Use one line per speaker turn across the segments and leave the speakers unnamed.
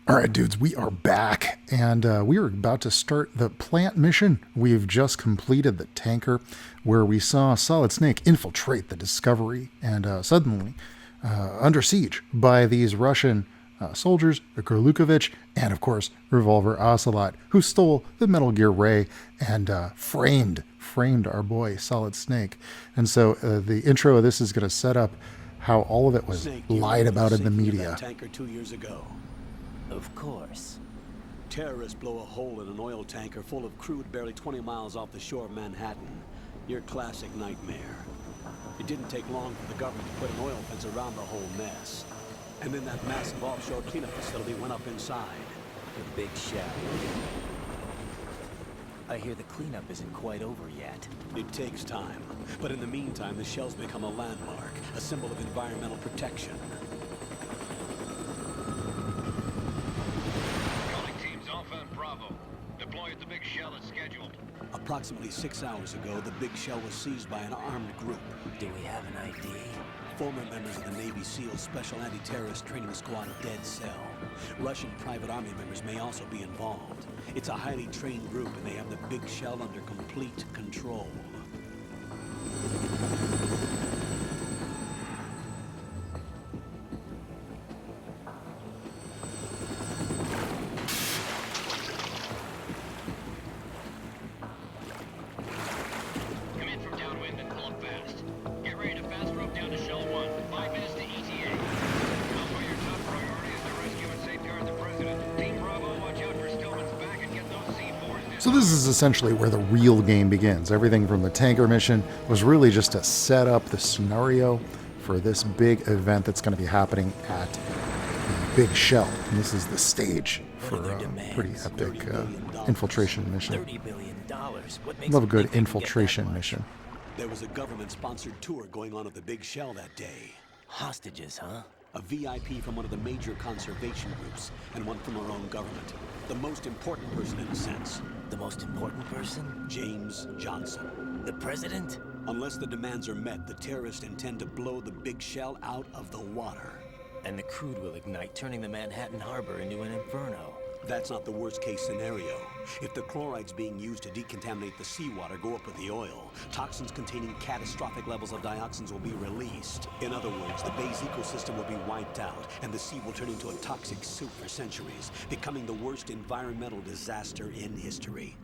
All right, dudes, we are back, and we are about to start the plant mission. We've just completed the tanker, where we saw Solid Snake infiltrate the Discovery, and suddenly under siege by these Russian soldiers, Kurlukovich, and of course Revolver Ocelot, who stole the Metal Gear Ray and framed our boy Solid Snake. And so the intro of this is going to set up how all of it was lied about in the media.
Tanker 2 years ago.
Of course.
Terrorists blow a hole in an oil tanker full of crude barely 20 miles off the shore of Manhattan. Your classic nightmare. It didn't take long for the government to put an oil fence around the whole mess. And then that massive offshore cleanup facility went up inside.
The big shell. I hear the cleanup isn't quite over yet.
It takes time. But in the meantime, the shell's become a landmark, a symbol of environmental protection.
Bravo. Deploy at the big shell as scheduled.
Approximately 6 hours ago, the big shell was seized by an armed group.
Do we have an ID?
Former members of the Navy SEAL Special Anti-Terrorist Training Squad Dead Cell. Russian private army members may also be involved. It's a highly trained group, and they have the big shell under complete control.
So this is essentially where the real game begins. Everything from the tanker mission was really just to set up the scenario for this big event that's going to be happening at the Big Shell. And this is the stage for a pretty epic infiltration mission.
$30 billion. What makes
Love a good infiltration mission.
There was a government-sponsored tour going on at the Big Shell that day.
Hostages, huh?
A VIP from one of the major conservation groups, and one from our own government. The most important person in a sense.
The most important person?
James Johnson.
The president?
Unless the demands are met, the terrorists intend to blow the Big Shell out of the water.
And the crude will ignite, turning the Manhattan Harbor into an inferno.
That's not the worst-case scenario. If the chlorides being used to decontaminate the seawater go up with the oil, toxins containing catastrophic levels of dioxins will be released. In other words, the bay's ecosystem will be wiped out, and the sea will turn into a toxic soup for centuries, becoming the worst environmental disaster in history.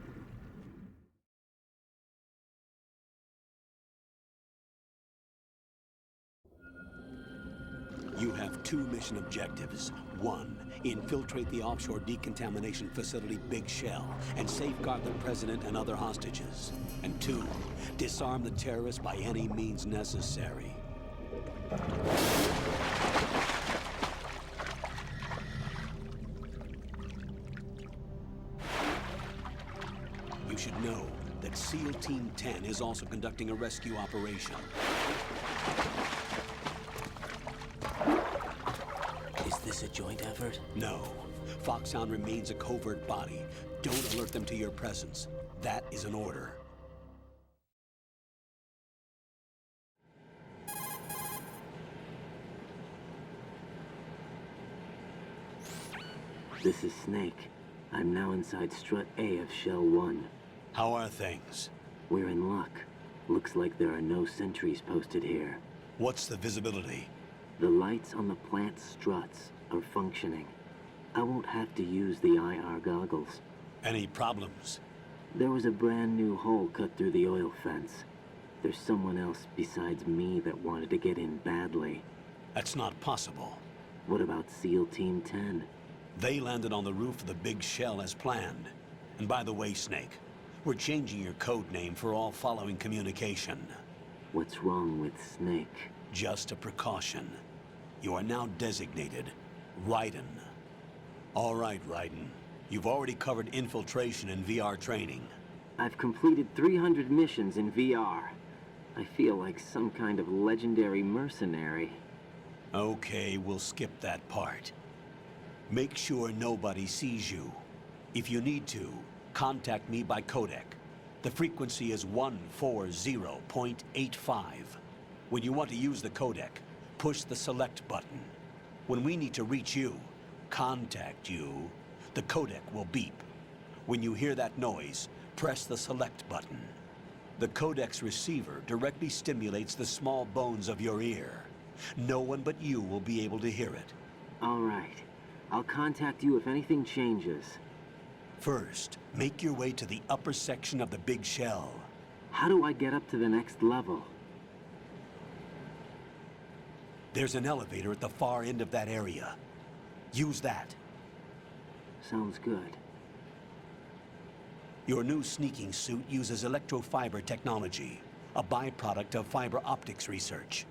You have two mission objectives. 1, infiltrate the offshore decontamination facility Big Shell and safeguard the president and other hostages. And 2, disarm the terrorists by any means necessary. You should know that SEAL Team 10 is also conducting a rescue operation.
Is this a joint effort?
No. Foxhound remains a covert body. Don't alert them to your presence. That is an order.
This is Snake. I'm now inside Strut A of Shell 1.
How are things?
We're in luck. Looks like there are no sentries posted here.
What's the visibility?
The lights on the plant struts are functioning. I won't have to use the IR goggles.
Any problems?
There was a brand new hole cut through the oil fence. There's someone else besides me that wanted to get in badly.
That's not possible.
What about SEAL Team 10?
They landed on the roof of the Big Shell as planned. And by the way, Snake, we're changing your code name for all following communication.
What's wrong with Snake?
Just a precaution. You are now designated Raiden. All right, Raiden. You've already covered infiltration and VR training.
I've completed 300 missions in VR. I feel like some kind of legendary mercenary.
Okay, we'll skip that part. Make sure nobody sees you. If you need to, contact me by codec. The frequency is 140.85. When you want to use the codec, push the select button. When we need to reach you, contact you, the codec will beep. When you hear that noise, press the select button. The codec's receiver directly stimulates the small bones of your ear. No one but you will be able to hear it.
All right. I'll contact you if anything changes.
First, make your way to the upper section of the big shell.
How do I get up to the next level?
There's an elevator at the far end of that area. Use that.
Sounds good.
Your new sneaking suit uses electrofiber technology, a byproduct of fiber optics research.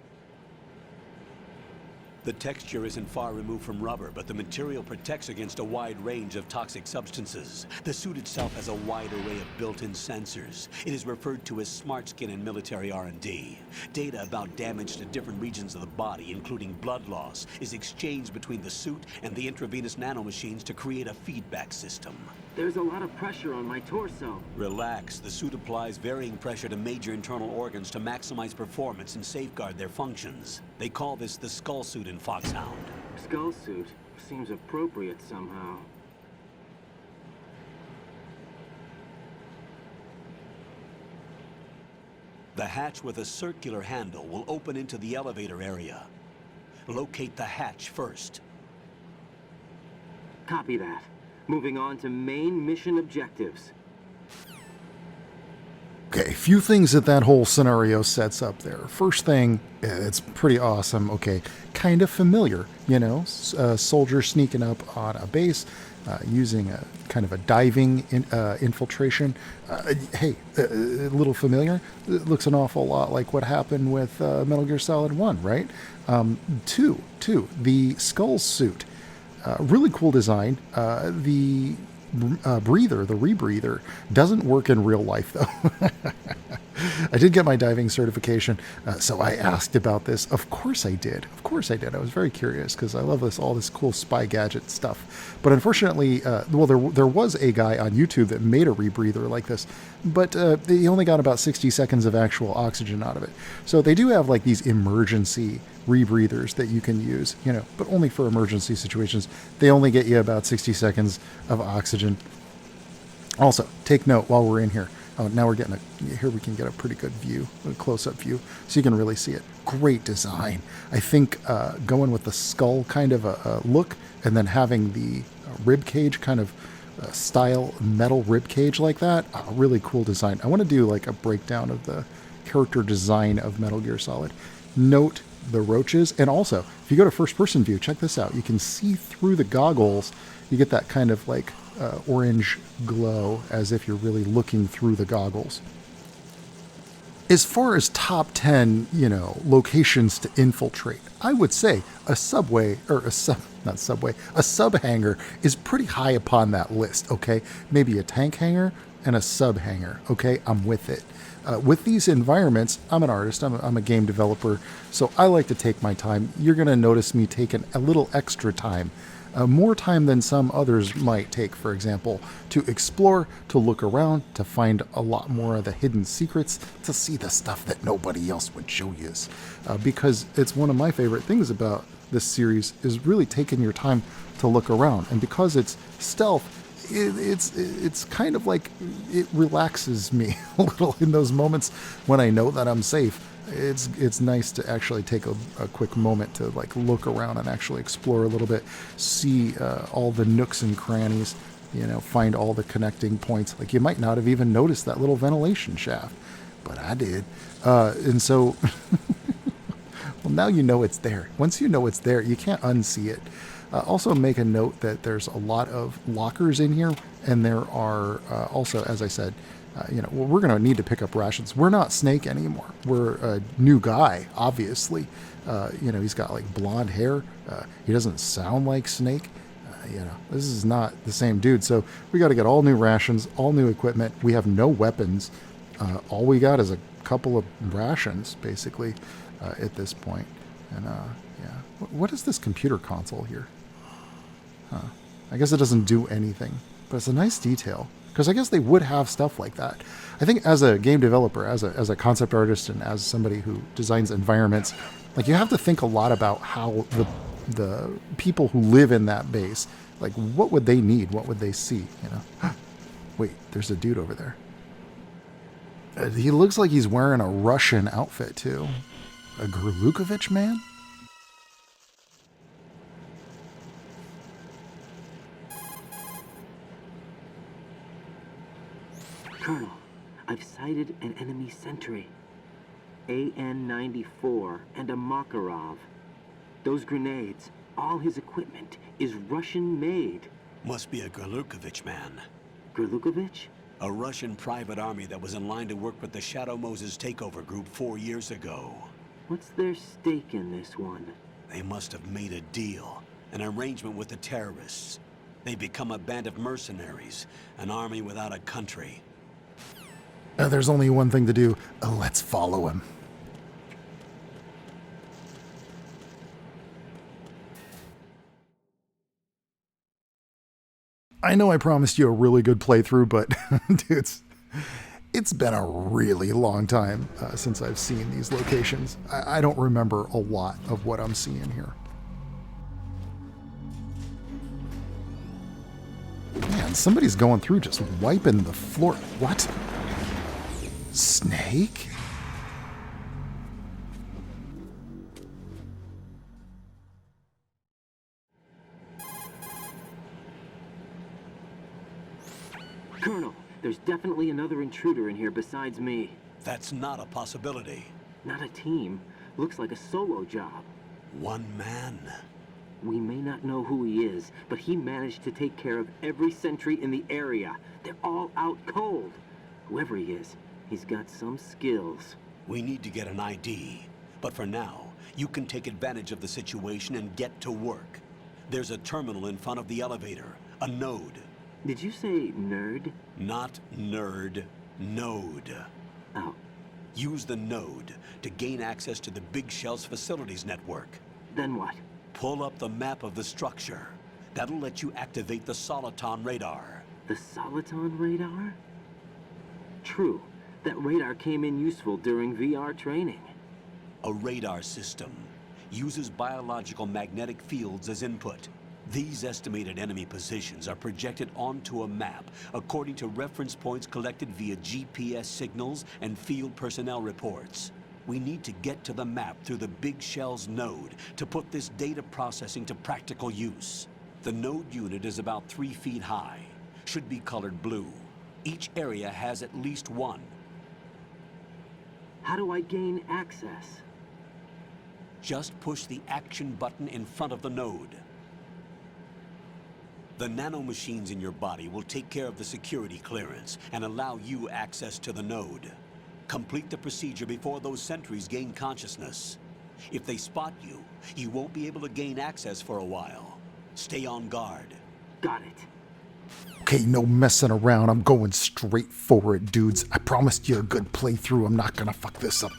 The texture isn't far removed from rubber, but the material protects against a wide range of toxic substances. The suit itself has a wide array of built-in sensors. It is referred to as smart skin in military R&D. Data about damage to different regions of the body, including blood loss, is exchanged between the suit and the intravenous nanomachines to create a feedback system.
There's a lot of pressure on my torso.
Relax. The suit applies varying pressure to major internal organs to maximize performance and safeguard their functions. They call this the skull suit in Foxhound.
Skull suit seems appropriate somehow.
The hatch with a circular handle will open into the elevator area. Locate the hatch first.
Copy that. Moving on to main mission objectives.
Okay, a few things that whole scenario sets up there. First thing, it's pretty awesome. Okay, kind of familiar, you know, soldiers sneaking up on a base, using a kind of a diving infiltration. Hey, a little familiar. It looks an awful lot like what happened with Metal Gear Solid 1, right? Two, the skull suit. Really cool design. The rebreather, doesn't work in real life, though. I did get my diving certification, so I asked about this. Of course I did. I was very curious because I love all this cool spy gadget stuff. But unfortunately, there was a guy on YouTube that made a rebreather like this, but he only got about 60 seconds of actual oxygen out of it. So they do have like these emergency rebreathers that you can use, you know, but only for emergency situations. They only get you about 60 seconds of oxygen. Also, take note while we're in here. Oh, now we're getting here we can get a pretty good view, a close-up view, so you can really see it. Great design. I think going with the skull kind of a look, and then having the rib cage kind of style metal rib cage like that, really cool design. I want to do like a breakdown of the character design of Metal Gear Solid. Note the roaches, and also if you go to first-person view, check this out. You can see through the goggles. You get that kind of like orange glow as if you're really looking through the goggles. As far as top 10, you know, locations to infiltrate, I would say a subway, or a sub hangar is pretty high upon that list, okay? Maybe a tank hangar and a sub hangar, okay? I'm with it. With these environments, I'm an artist, I'm a game developer, so I like to take my time. You're going to notice me taking a little extra time. More time than some others might take, for example, to explore, to look around, to find a lot more of the hidden secrets, to see the stuff that nobody else would show you. Because it's one of my favorite things about this series is really taking your time to look around. And because it's stealth, it's kind of like it relaxes me a little in those moments when I know that I'm safe. It's nice to actually take a quick moment to like look around and actually explore a little bit, see all the nooks and crannies, you know, find all the connecting points. Like you might not have even noticed that little ventilation shaft, but I did. And so, well, now you know it's there. Once you know it's there, you can't unsee it. Also make a note that there's a lot of lockers in here, and there are also, as I said, you know, we're going to need to pick up rations. We're not Snake anymore. We're a new guy, obviously. You know, he's got like blonde hair. He doesn't sound like Snake. You know, this is not the same dude. So we got to get all new rations, all new equipment. We have no weapons. All we got is a couple of rations, basically, at this point. And yeah, what is this computer console here? I guess it doesn't do anything, but it's a nice detail. Because I guess they would have stuff like that. I think as a game developer, as a concept artist, and as somebody who designs environments, like you have to think a lot about how the people who live in that base. Like, what would they need? What would they see? You know? Wait, there's a dude over there. He looks like he's wearing a Russian outfit, too. A Gurlukovich man?
Colonel, I've sighted an enemy sentry. AN-94 and a Makarov. Those grenades, all his equipment, is Russian-made.
Must be a Gurlukovich man.
Gurlukovich?
A Russian private army that was in line to work with the Shadow Moses takeover group 4 years ago.
What's their stake in this one?
They must have made a deal, an arrangement with the terrorists. They become a band of mercenaries, an army without a country.
There's only one thing to do. Let's follow him. I know I promised you a really good playthrough, but dude, it's been a really long time since I've seen these locations. I don't remember a lot of what I'm seeing here. Man, somebody's going through just wiping the floor. What? Snake?
Colonel, there's definitely another intruder in here besides me.
That's not a possibility.
Not a team. Looks like a solo job.
One man.
We may not know who he is, but he managed to take care of every sentry in the area. They're all out cold. Whoever he is, he's got some skills.
We need to get an ID. But for now, you can take advantage of the situation and get to work. There's a terminal in front of the elevator, a node.
Did you say nerd?
Not nerd, node.
Oh,
Use the node to gain access to the Big Shell's facilities network.
then what?
Pull up the map of the structure. That'll let you activate the Soliton Radar.
The Soliton Radar? True. That radar came in useful during VR training.
A radar system uses biological magnetic fields as input. These estimated enemy positions are projected onto a map according to reference points collected via GPS signals and field personnel reports. We need to get to the map through the Big Shell's node to put this data processing to practical use. The node unit is about 3 feet high, should be colored blue. Each area has at least one.
How do I gain access?
Just push the action button in front of the node. The nanomachines in your body will take care of the security clearance and allow you access to the node. Complete the procedure before those sentries gain consciousness. If they spot you, you won't be able to gain access for a while. Stay on guard.
Got it.
Okay, no messing around. I'm going straight for it, dudes. I promised you a good playthrough. I'm not gonna fuck this up.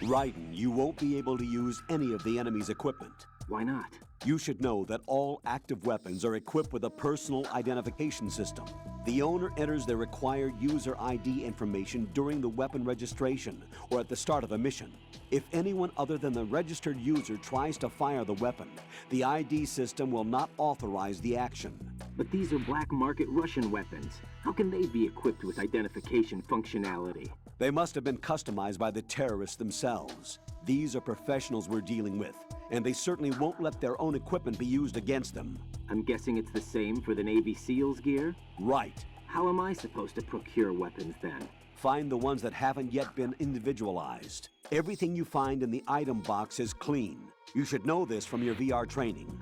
Raiden, you won't be able to use any of the enemy's equipment.
Why not?
You should know that all active weapons are equipped with a personal identification system. The owner enters their required user ID information during the weapon registration or at the start of a mission. If anyone other than the registered user tries to fire the weapon, the ID system will not authorize the action.
But these are black market Russian weapons. How can they be equipped with identification functionality?
They must have been customized by the terrorists themselves. These are professionals we're dealing with, and they certainly won't let their own equipment be used against them.
I'm guessing it's the same for the Navy SEALs gear?
Right.
How am I supposed to procure weapons then?
Find the ones that haven't yet been individualized. Everything you find in the item box is clean. You should know this from your VR training.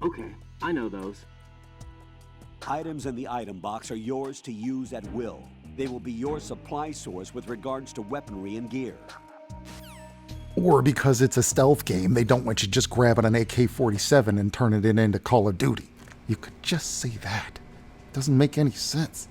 Okay, I know those.
Items in the item box are yours to use at will. They will be your supply source with regards to weaponry and gear.
Or because it's a stealth game, they don't want you just grabbing an AK-47 and turning it into Call of Duty. You could just say that. Doesn't make any sense.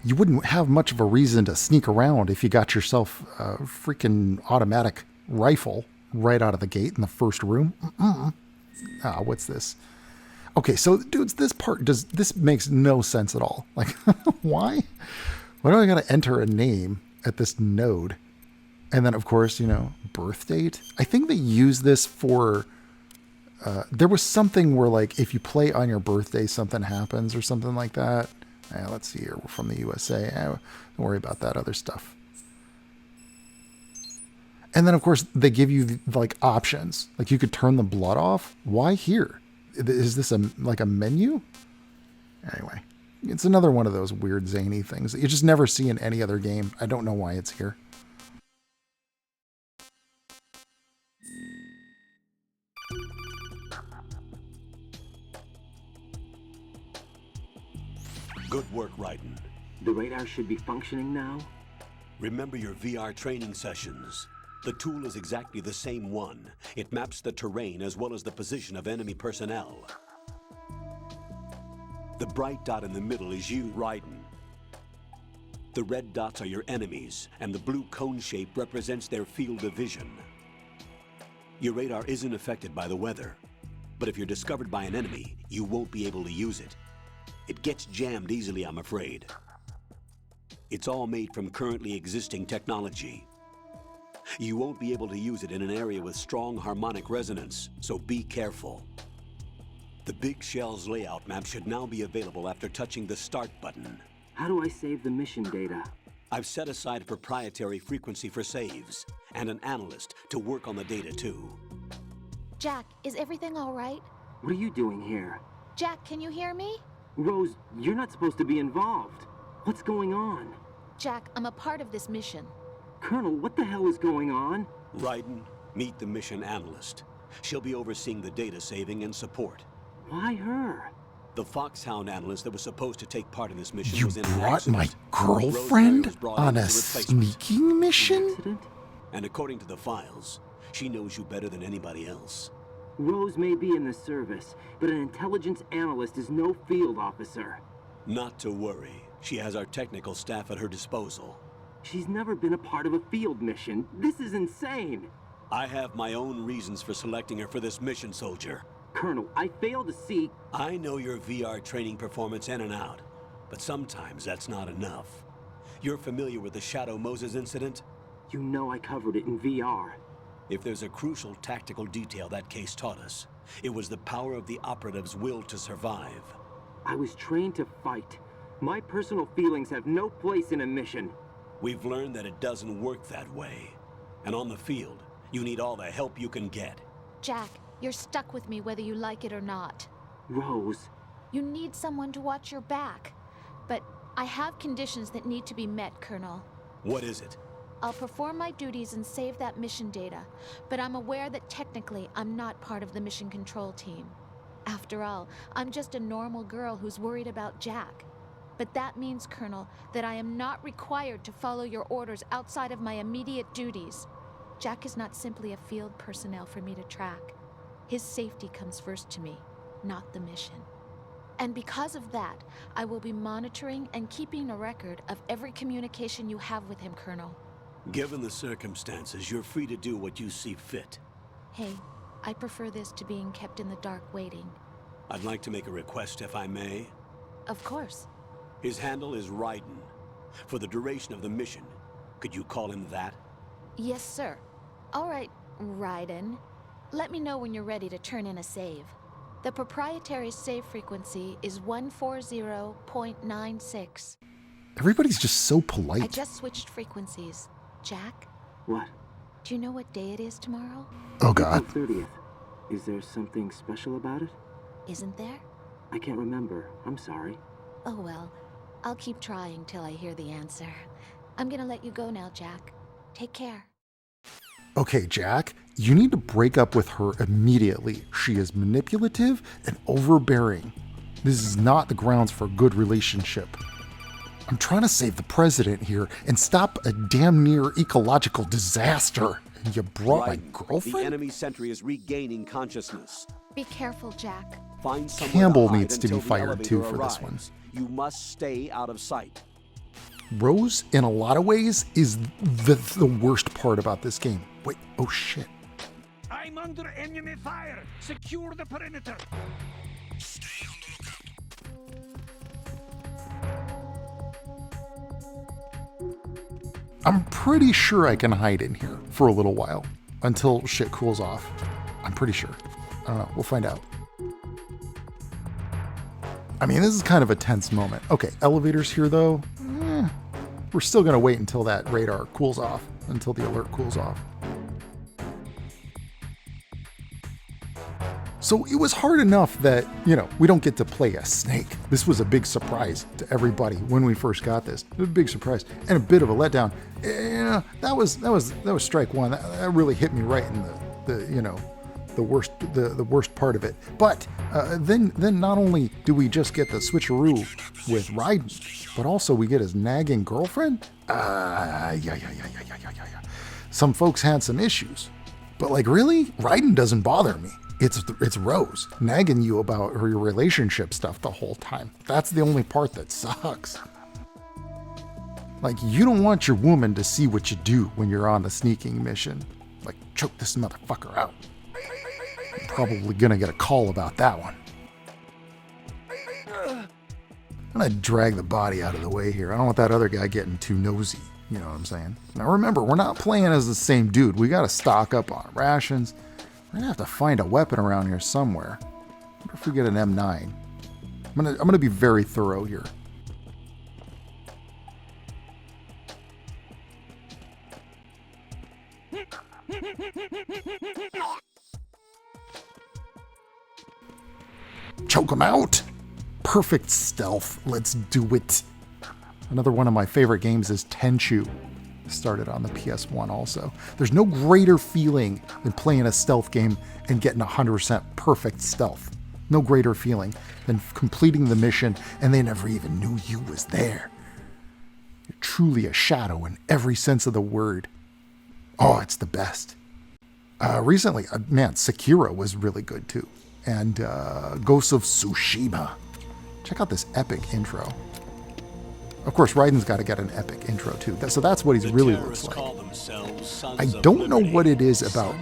You wouldn't have much of a reason to sneak around if you got yourself a freaking automatic rifle. right out of the gate in the first room. What's this? Okay, so dudes, this makes no sense at all. Like, why? Why do I gotta enter a name at this node? And then, of course, birth date. I think they use this for... there was something where, like, if you play on your birthday, something happens or something like that. Let's see here. We're from the USA. Don't worry about that other stuff. And then, of course, they give you, like, options. Like, you could turn the blood off. Why here? Is this like a menu? Anyway, it's another one of those weird zany things that you just never see in any other game. I don't know why it's here.
Good work, Raiden.
The radar should be functioning now?
Remember your VR training sessions. The tool is exactly the same one. It maps the terrain as well as the position of enemy personnel. The bright dot in the middle is you, Raiden. The red dots are your enemies, and the blue cone shape represents their field of vision. Your radar isn't affected by the weather, but if you're discovered by an enemy, you won't be able to use it. It gets jammed easily, I'm afraid. It's all made from currently existing technology. You won't be able to use it in an area with strong harmonic resonance, so be careful. The Big Shell's layout map should now be available after touching the Start button.
How do I save the mission data?
I've set aside a proprietary frequency for saves, and an analyst to work on the data too.
Jack, is everything all right?
What are you doing here?
Jack, can you hear me?
Rose, you're not supposed to be involved. What's going on?
Jack, I'm a part of this mission.
Colonel, what the hell is going on?
Raiden, meet the mission analyst. She'll be overseeing the data saving and support.
Why her?
The Foxhound analyst that was supposed to take part in this mission
You
was in an
brought my
accident.
girlfriend
Rosemary was brought
on
in
a
as replacement.
sneaking mission?
Accident?
And according to the files, she knows you better than anybody else.
Rose may be in the service, but an intelligence analyst is no field officer.
Not to worry. She has our technical staff at her disposal.
She's never been a part of a field mission. This is insane.
I have my own reasons for selecting her for this mission, soldier.
Colonel, I fail to see...
I know your VR training performance in and out, but sometimes that's not enough. You're familiar with the Shadow Moses incident?
You know I covered it in VR.
If there's a crucial tactical detail that case taught us, it was the power of the operative's will to survive.
I was trained to fight. My personal feelings have no place in a mission.
We've learned that it doesn't work that way. And on the field, you need all the help you can get.
Jack, you're stuck with me whether you like it or not.
Rose,
You need someone to watch your back. But I have conditions that need to be met, Colonel.
What is it?
I'll perform my duties and save that mission data, but I'm aware that technically I'm not part of the mission control team. After all, I'm just a normal girl who's worried about Jack. But that means, Colonel, that I am not required to follow your orders outside of my immediate duties. Jack is not simply a field personnel for me to track. His safety comes first to me, not the mission. And because of that, I will be monitoring and keeping a record of every communication you have with him, Colonel.
Given the circumstances, you're free to do what you see fit.
Hey, I prefer this to being kept in the dark waiting.
I'd like to make a request, if I may.
Of course.
His handle is Raiden. For the duration of the mission, could you call him that?
Yes, sir. All right, Raiden. Let me know when you're ready to turn in a save. The proprietary save frequency is 140.96.
Everybody's just so
I
polite.
just switched frequencies. Jack,
what?
do you know what day it is tomorrow?
Oh, God.
April 30th. Is there something special about it?
Isn't there?
I can't remember. I'm sorry.
Oh well, I'll keep trying till I hear the answer. I'm gonna let you go now, Jack. Take care.
Okay, Jack, you need to break up with her immediately. She is manipulative and overbearing. This is not the grounds for a good relationship. I'm trying to save the president here and stop a damn near ecological disaster. And you brought my
Raiden,
girlfriend?
the enemy sentry is regaining consciousness.
Be careful, Jack.
Find somewhere
Campbell
to hide
needs to be
until the
fired, too,
elevator
for this one.
arrives. You must stay out of sight.
Rose, in a lot of ways, is the worst part about this game. Wait, oh shit.
I'm under enemy fire. Secure the perimeter.
Stay on the lookout.
I'm pretty sure I can hide in here for a little while until shit cools off. I'm pretty sure. I don't know. We'll find out. I mean, this is kind of a tense moment. Okay, elevators here though. We're still going to wait until that radar cools off, until the alert cools off. So it was hard enough that, we don't get to play a snake. This was a big surprise to everybody when we first got this. It was a big surprise and a bit of a letdown. That was strike one. That really hit me right in the worst part of it. But then not only do we just get the switcheroo with Raiden, but also we get his nagging girlfriend. Some folks had some issues, but really, Raiden doesn't bother me. It's Rose nagging you about her relationship stuff the whole time. That's the only part that sucks. You don't want your woman to see what you do when you're on the sneaking mission. Choke this motherfucker out. I'm probably gonna get a call about that one. I'm gonna drag the body out of the way here. I don't want that other guy getting too nosy. You know what I'm saying? Now remember, we're not playing as the same dude. We gotta stock up on rations. We're gonna have to find a weapon around here somewhere. What if we get an M9? I'm gonna be very thorough here. Choke him out. Perfect stealth. Let's do it. Another one of my favorite games is Tenchu. Started on the PS1 also. There's no greater feeling than playing a stealth game and getting 100% perfect stealth. No greater feeling than completing the mission and they never even knew you was there. You're truly a shadow in every sense of the word. Oh, it's the best. Recently, Sekiro was really good too. And Ghost of Tsushima. Check out this epic intro. Of course, Raiden's got to get an epic intro too. So that's what he really looks like. I don't know what it is about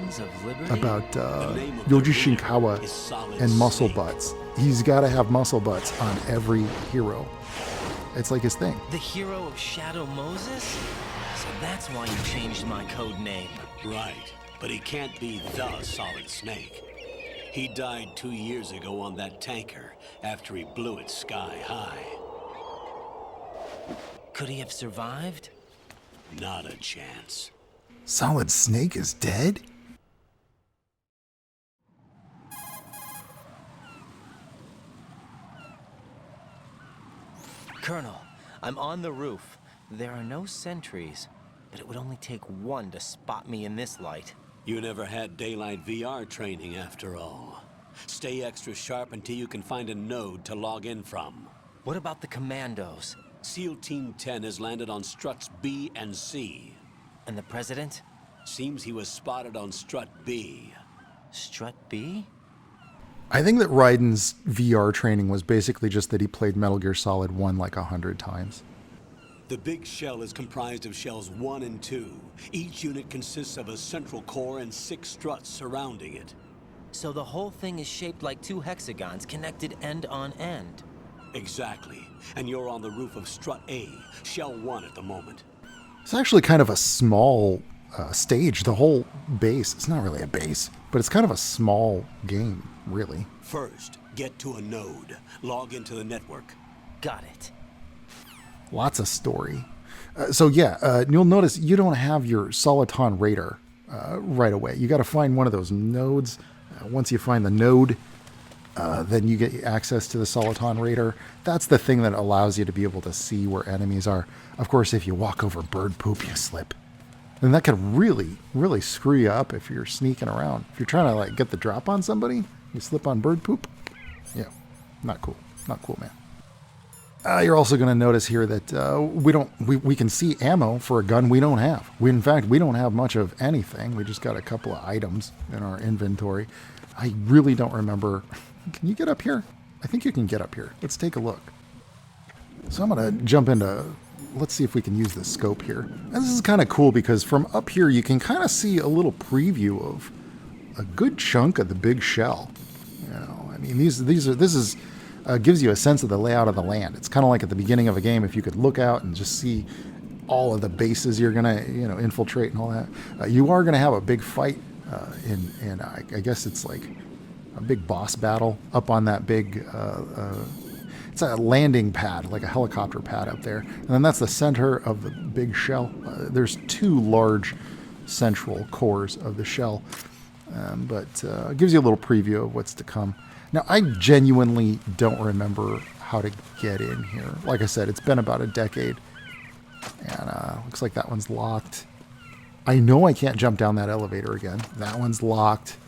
Yoji Shinkawa and muscle butts. He's got to have muscle butts on every hero. It's like his thing.
The hero of Shadow Moses? So that's why you changed my code name.
Right, but he can't be the Solid Snake. He died 2 years ago on that tanker after he blew it sky high.
Could he have survived?
Not a chance.
Solid Snake is dead?
Colonel, I'm on the roof. There are no sentries, but it would only take one to spot me in this light.
You never had daylight VR training after all. Stay extra sharp until you can find a node to log in from.
What about the commandos?
SEAL Team 10 has landed on struts B and C.
And the president?
Seems he was spotted on strut B.
Strut B?
I think that Raiden's VR training was basically just that he played Metal Gear Solid 1 like 100 times.
The big shell is comprised of shells 1 and 2. Each unit consists of a central core and 6 struts surrounding it.
So the whole thing is shaped like 2 hexagons connected end on end.
Exactly. And you're on the roof of strut A, shell 1 at the moment.
It's actually kind of a small stage, the whole base. It's not really a base, but it's kind of a small game, really.
First, get to a node. Log into the network.
Got it.
Lots of story. You'll notice you don't have your Soliton Radar right away. You got to find one of those nodes. Once you find the node, then you get access to the Soliton Radar. That's the thing that allows you to be able to see where enemies are. Of course, if you walk over bird poop, you slip. And that could really, really screw you up if you're sneaking around. If you're trying to get the drop on somebody, you slip on bird poop. Yeah, not cool. Not cool, man. You're also going to notice here that we can see ammo for a gun we don't have. In fact, we don't have much of anything. We just got a couple of items in our inventory. I really don't remember. Can you get up here? I think you can get up here. Let's take a look. So I'm going to jump into, let's see if we can use the scope here. And this is kind of cool because from up here you can kind of see a little preview a good chunk of the big shell. You know, I mean, this is gives you a sense of the layout of the land. It's kind of like at the beginning of a game, if you could look out and just see all of the bases you're gonna, infiltrate and all that. You are gonna have a big fight in I guess it's like a big boss battle up on that big. It's a landing pad, like a helicopter pad up there, and then that's the center of the big shell. There's 2 large central cores of the shell, but it gives you a little preview of what's to come. Now, I genuinely don't remember how to get in here. Like I said, it's been about a decade, and looks like that one's locked. I know I can't jump down that elevator again. That one's locked.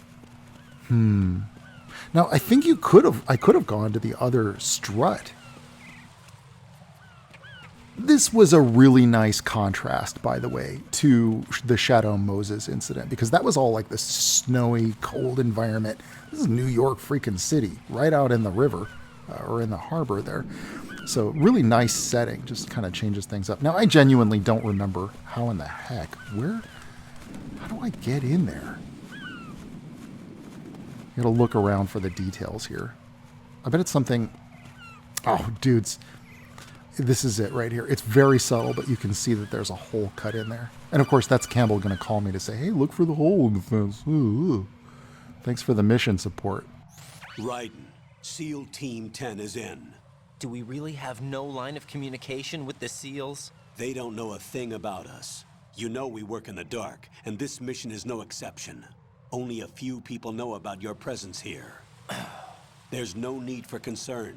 Now, I think I could have gone to the other strut. This was a really nice contrast, by the way, to the Shadow Moses incident, because that was all like this snowy, cold environment. This is New York freaking city, right out in the river, or in the harbor there. So really nice setting, just kind of changes things up. Now, I genuinely don't remember how in the heck, how do I get in there? You gotta look around for the details here. I bet it's something, oh, dudes. This is it right here. It's very subtle, but you can see that there's a hole cut in there. And of course, that's Campbell going to call me to say, hey, look for the hole in the fence. Ooh. Thanks for the mission support.
Raiden, SEAL Team 10 is in.
Do we really have no line of communication with the SEALs?
They don't know a thing about us. You know we work in the dark, and this mission is no exception. Only a few people know about your presence here. There's no need for concern.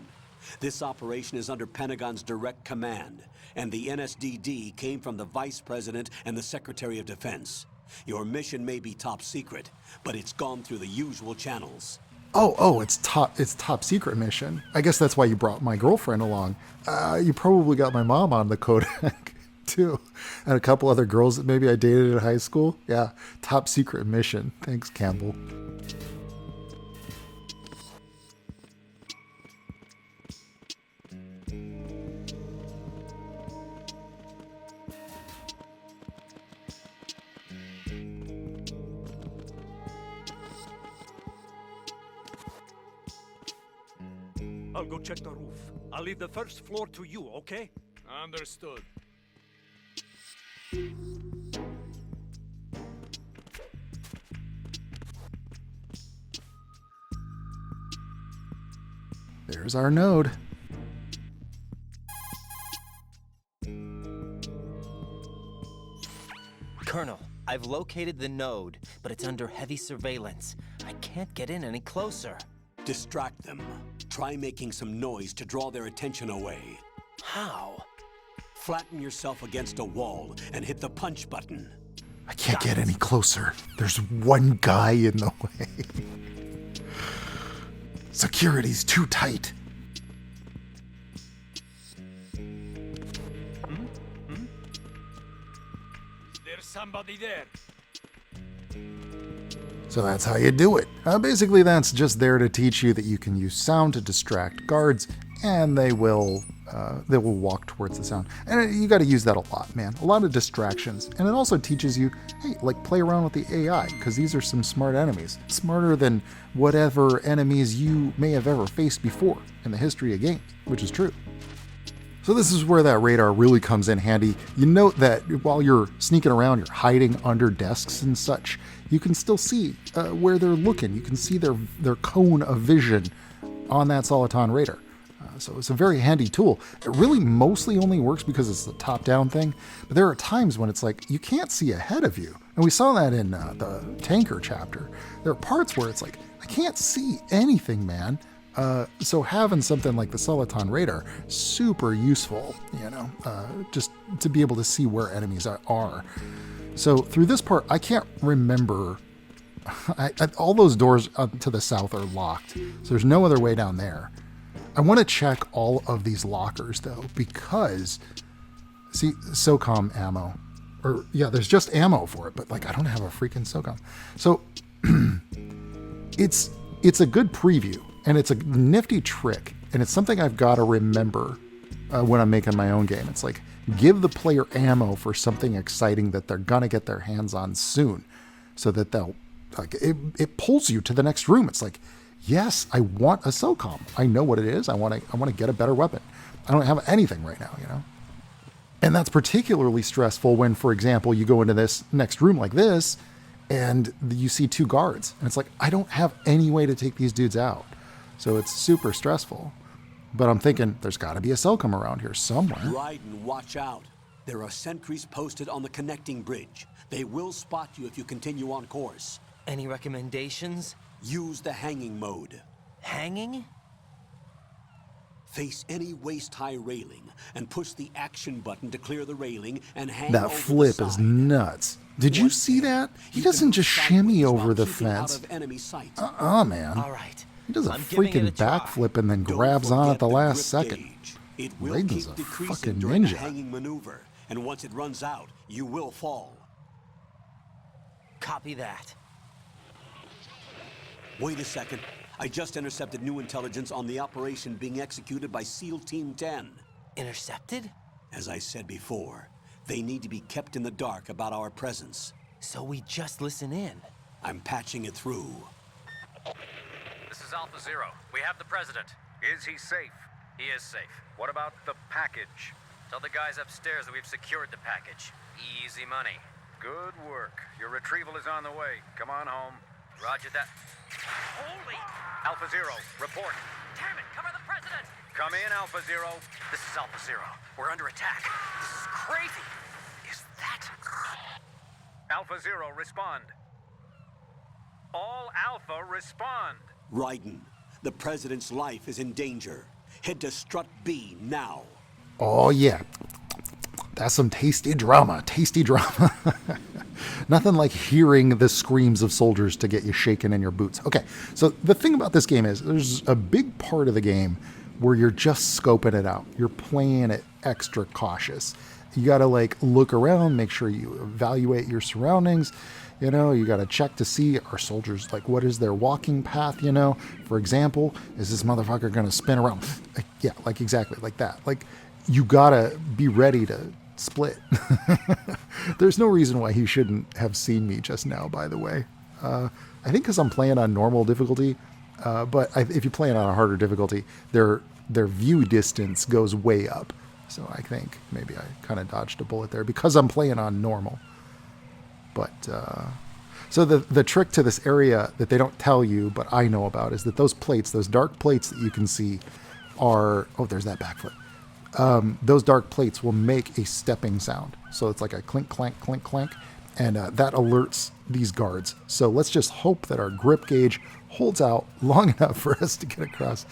This operation is under Pentagon's direct command, and the NSDD came from the Vice President and the Secretary of Defense. Your mission may be top secret, but it's gone through the usual channels.
It's top secret mission. I guess that's why you brought my girlfriend along. You probably got my mom on the Kodak too, and a couple other girls that maybe I dated in high school. Yeah, top secret mission. Thanks, Campbell.
I'll go check the roof. I'll leave the first floor to you, okay?
Understood.
There's our node.
Colonel, I've located the node, but it's under heavy surveillance. I can't get in any closer.
Distract them. Try making some noise to draw their attention away.
How?
Flatten yourself against a wall and hit the punch button.
I can't get any closer. There's one guy in the way. Security's too tight.
There's somebody there.
So that's how you do it. Basically, that's just there to teach you that you can use sound to distract guards, and they will walk towards the sound. And you got to use that a lot, man. A lot of distractions. And it also teaches you, hey, like play around with the AI, because these are some smart enemies. Smarter than whatever enemies you may have ever faced before in the history of games, which is true. So this is where that radar really comes in handy. You note that while you're sneaking around, you're hiding under desks and such, you can still see where they're looking. You can see their cone of vision on that Soliton Radar. So it's a very handy tool. It really mostly only works because it's the top-down thing, but there are times when it's like you can't see ahead of you. And we saw that in the tanker chapter. There are parts where it's like, I can't see anything, man. So having something like the Soliton Radar, super useful, just to be able to see where enemies are. So through this part, I can't remember. All those doors to the south are locked, so there's no other way down there. I want to check all of these lockers though, because see, SOCOM ammo, or yeah, there's just ammo for it, but like I don't have a freaking SOCOM. So it's a good preview. And it's a nifty trick, and it's something I've got to remember when I'm making my own game. It's like, give the player ammo for something exciting that they're going to get their hands on soon, so that they'll like it pulls you to the next room. It's like, yes, I want a SOCOM. I know what it is. I want to get a better weapon. I don't have anything right now, you know? And that's particularly stressful when, for example, you go into this next room like this and you see 2 guards. And it's like, I don't have any way to take these dudes out. So it's super stressful. But I'm thinking there's got to be a SOCOM around here somewhere.
Raiden, watch out. There are sentries posted on the connecting bridge. They will spot you if you continue on course.
Any recommendations?
Use the hanging mode.
Hanging?
Face any waist-high railing and push the action button to clear the railing and hang
That
over
flip
the
is
side.
nuts. Did you see that? He doesn't just shimmy over the fence. Man.
All right.
He does a
I'm giving it
freaking
a try.
backflip and then
Don't
grabs on
forget
at the
the
last
grip
second.
gauge. It will
Raiden's
keep
a
decreasing
fucking
during the
ninja.
hanging maneuver, and once it runs out, you will fall.
Copy that.
Wait a second. I just intercepted new intelligence on the operation being executed by SEAL Team 10.
Intercepted?
As I said before, they need to be kept in the dark about our presence.
So we just listen in.
I'm patching it through.
This is Alpha Zero. We have the president. Is he safe? He is safe. What about the package? Tell the guys upstairs that we've secured the package. Easy money. Good work. Your retrieval is on the way. Come on home. Roger that. Holy! Alpha Zero, report. Damn it, cover the president! Come in, Alpha Zero. This is Alpha Zero. We're under attack. This is crazy. Is that... Alpha Zero, respond. All Alpha, respond.
Raiden, the president's life is in danger. Head to Strut B now.
Oh, yeah. That's some tasty drama. Tasty drama. Nothing like hearing the screams of soldiers to get you shaken in your boots. Okay, so the thing about this game is there's a big part of the game where you're just scoping it out. You're playing it extra cautious. You got to like look around, make sure you evaluate your surroundings. You know, you got to check to see, are soldiers, like, what is their walking path, you know? For example, is this motherfucker going to spin around? Yeah, like exactly like that. Like, you got to be ready to split. There's no reason why he shouldn't have seen me just now, by the way. I think because I'm playing on normal difficulty, but if you play it on a harder difficulty, their view distance goes way up. So I think maybe I kind of dodged a bullet there because I'm playing on normal. But so the trick to this area that they don't tell you, but I know about, is that those plates, those dark plates that you can see are... Oh, there's that backflip. Those dark plates will make a stepping sound. So it's like a clink, clank, clink, clank. And that alerts these guards. So let's just hope that our grip gauge holds out long enough for us to get across.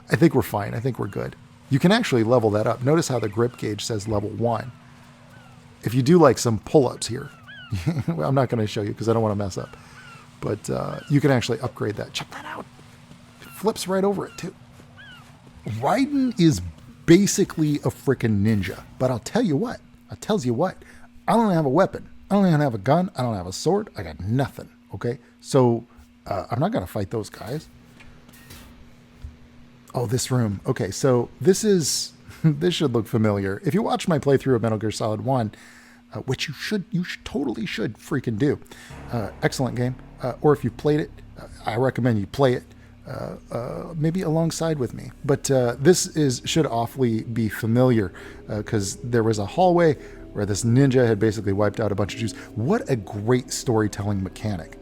I think we're fine. I think we're good. You can actually level that up. Notice how the grip gauge says level 1. If you do like some pull-ups here, well, I'm not going to show you because I don't want to mess up. But you can actually upgrade that. Check that out. It flips right over it too. Raiden is basically a freaking ninja. But I'll tell you what. I don't have a weapon. I don't even have a gun. I don't have a sword. I got nothing. Okay? So I'm not going to fight those guys. Oh, this room. Okay, so this should look familiar. If you watch my playthrough of Metal Gear Solid 1, which you totally should freaking do. Excellent game. Or if you've played it, I recommend you play it maybe alongside with me. But this should awfully be familiar because there was a hallway where this ninja had basically wiped out a bunch of Jews. What a great storytelling mechanic.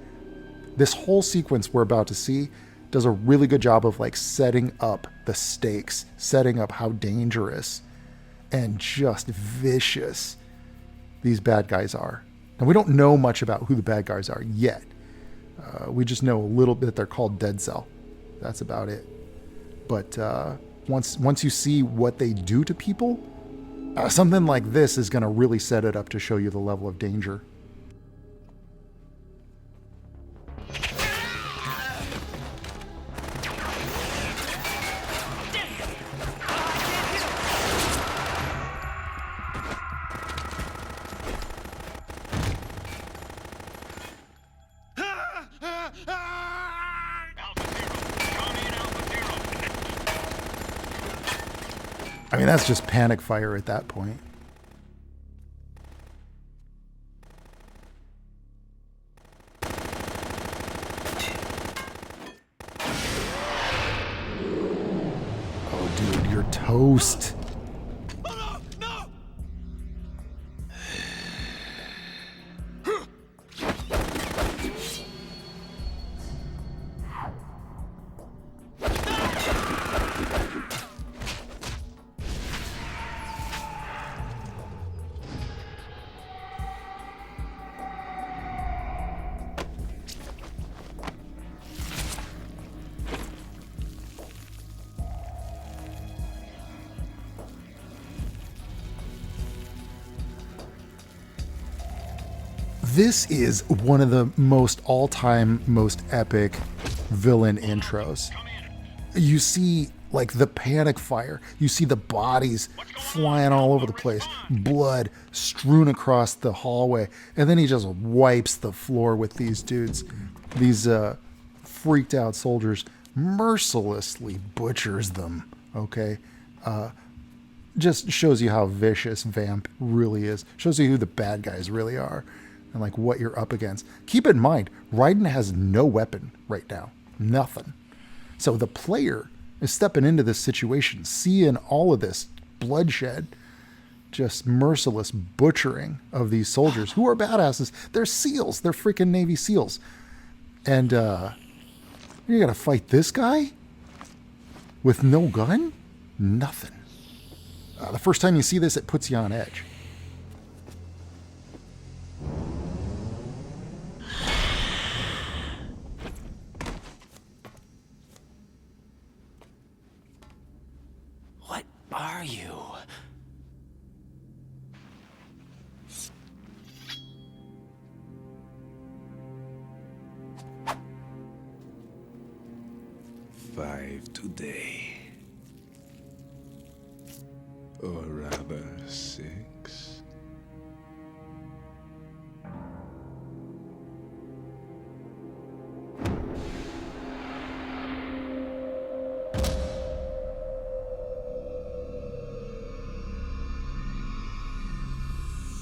This whole sequence we're about to see does a really good job of like setting up the stakes, setting up how dangerous and just vicious these bad guys are. And we don't know much about who the bad guys are yet. We just know a little bit. They're called Dead Cell. That's about it. But once you see what they do to people, something like this is going to really set it up to show you the level of danger. I mean, that's just panic fire at that point. ghost.
Oh, no! No!
This is one of the most all-time, most epic villain intros. You see, like, the panic fire. You see the bodies flying all over the place. Blood strewn across the hallway. And then he just wipes the floor with these dudes. These freaked out soldiers. Mercilessly butchers them. Okay? Just shows you how vicious Vamp really is. Shows you who the bad guys really are. And like what you're up against. Keep in mind, Raiden has no weapon right now. Nothing. So the player is stepping into this situation, seeing all of this bloodshed, just merciless butchering of these soldiers who are badasses. They're SEALs. They're freaking Navy SEALs. And you gotta fight this guy with no gun? Nothing. The first time you see this, it puts you on edge.
What are you?
Five today. Or rather, 6.